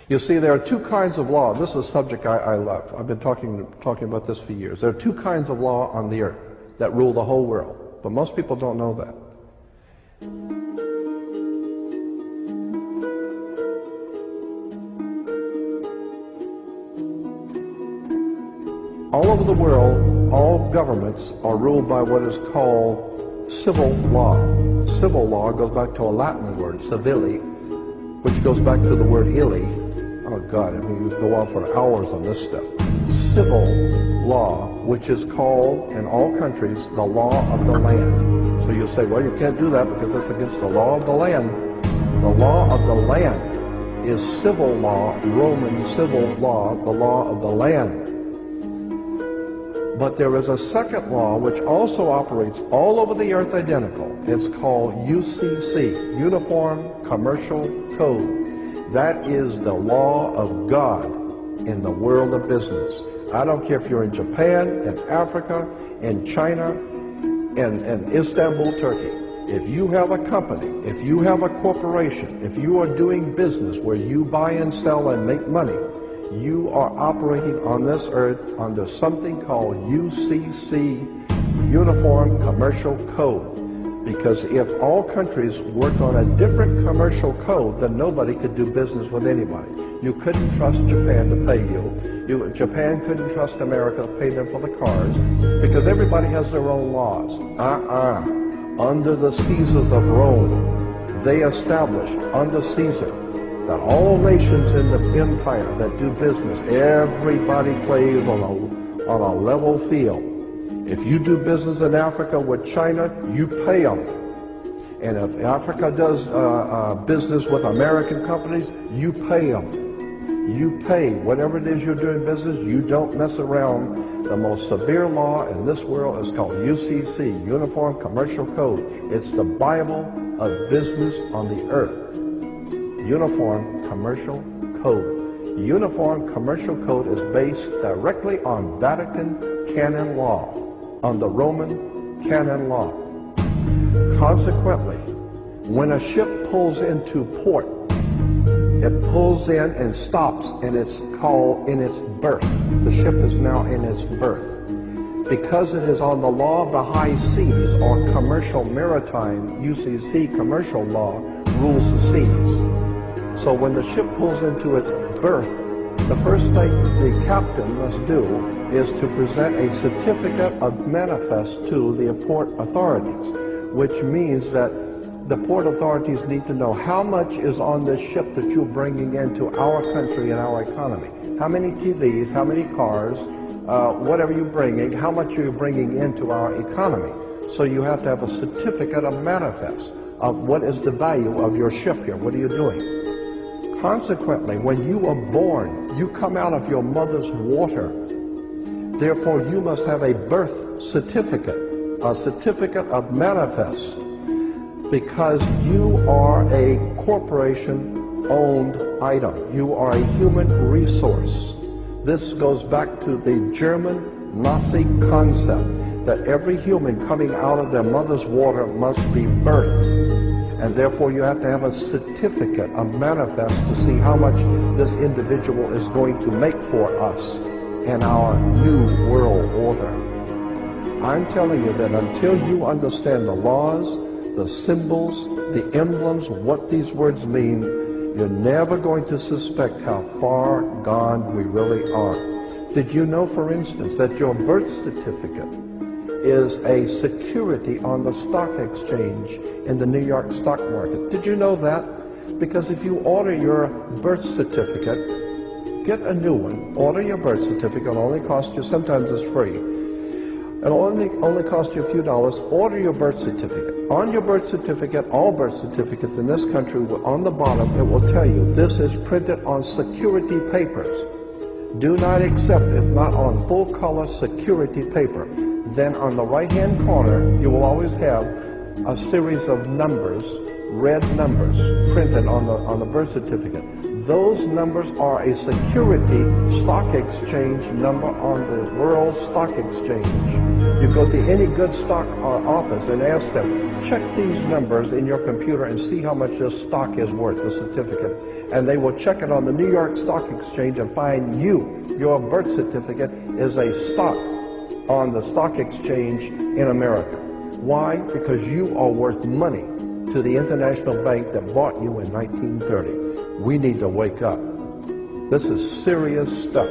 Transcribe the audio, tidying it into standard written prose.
You see, there are two kinds of law. This is a subject I love. I've been talking about this for years. There are two kinds of law on the earth that rule the whole world, but most people don't know that. All over the world, all governments are ruled by what is called civil law. Civil law goes back to a Latin word, civili, which goes back to the word illi. Oh God, I mean, you could go on for hours on this stuff. Civil law, which is called in all countries the law of the land. So you'll say, well, you can't do that because that's against the law of the land. The law of the land is civil law, Roman civil law, the law of the land. But there is a second law which also operates all over the earth identical. It's called UCC, Uniform Commercial Code. That is the law of God in the world of business. I don't care if you're in Japan, in Africa, in China, in Istanbul, Turkey. If you have a company, if you have a corporation, if you are doing business where you buy and sell and make money, you are operating on this earth under something called UCC, Uniform Commercial Code. Because if all countries worked on a different commercial code, then nobody could do business with anybody. You couldn't trust Japan to pay you. Japan couldn't trust America to pay them for the cars, because everybody has their own laws. Under the Caesars of Rome, they established under Caesar that all nations in the empire that do business, everybody plays on a level field. If you do business in Africa with China, you pay them. And if Africa does business with American companies, you pay them. You pay whatever it is you're doing business. You don't mess around. The most severe law in this world is called UCC, Uniform Commercial Code. It's the Bible of business on the earth. Uniform Commercial Code. Uniform Commercial Code is based directly on Vatican canon law, on the Roman canon law. Consequently, when a ship pulls into port, it pulls in and stops, and it's called in its berth. The ship is now in its berth. Because it is on the law of the high seas, or commercial maritime, UCC commercial law rules the seas. So when the ship pulls into its berth, the first thing the captain must do is to present a certificate of manifest to the port authorities, which means that the port authorities need to know how much is on this ship that you're bringing into our country and our economy. How many TVs, how many cars, whatever you're bringing, how much are you bringing into our economy. So you have to have a certificate of manifest of what is the value of your ship here. What are you doing? Consequently, when you are born, you come out of your mother's water. Therefore, you must have a birth certificate, a certificate of manifest, because you are a corporation-owned item. You are a human resource. This goes back to the German Nazi concept that every human coming out of their mother's water must be birthed. And therefore you have to have a certificate, a manifest, to see how much this individual is going to make for us in our new world order. I'm telling you that until you understand the laws, the symbols, the emblems, what these words mean, you're never going to suspect how far gone we really are. Did you know, for instance, that your birth certificate is a security on the stock exchange in the New York stock market? Did you know that? Because if you order your birth certificate, get a new one, order your birth certificate, it'll only cost you, sometimes it's free, it'll only cost you a few dollars. Order your birth certificate. On your birth certificate, all birth certificates in this country, on the bottom it will tell you this is printed on security papers. Do not accept it not on full color security paper. Then on the right-hand corner, you will always have a series of numbers, red numbers, printed on the birth certificate. Those numbers are a security stock exchange number on the World Stock Exchange. You go to any good stock office and ask them, check these numbers in your computer and see how much this stock is worth, the certificate. And they will check it on the New York Stock Exchange and find your birth certificate is a stock on the stock exchange in America. Why? Because you are worth money to the international bank that bought you in 1930. We need to wake up. This is serious stuff.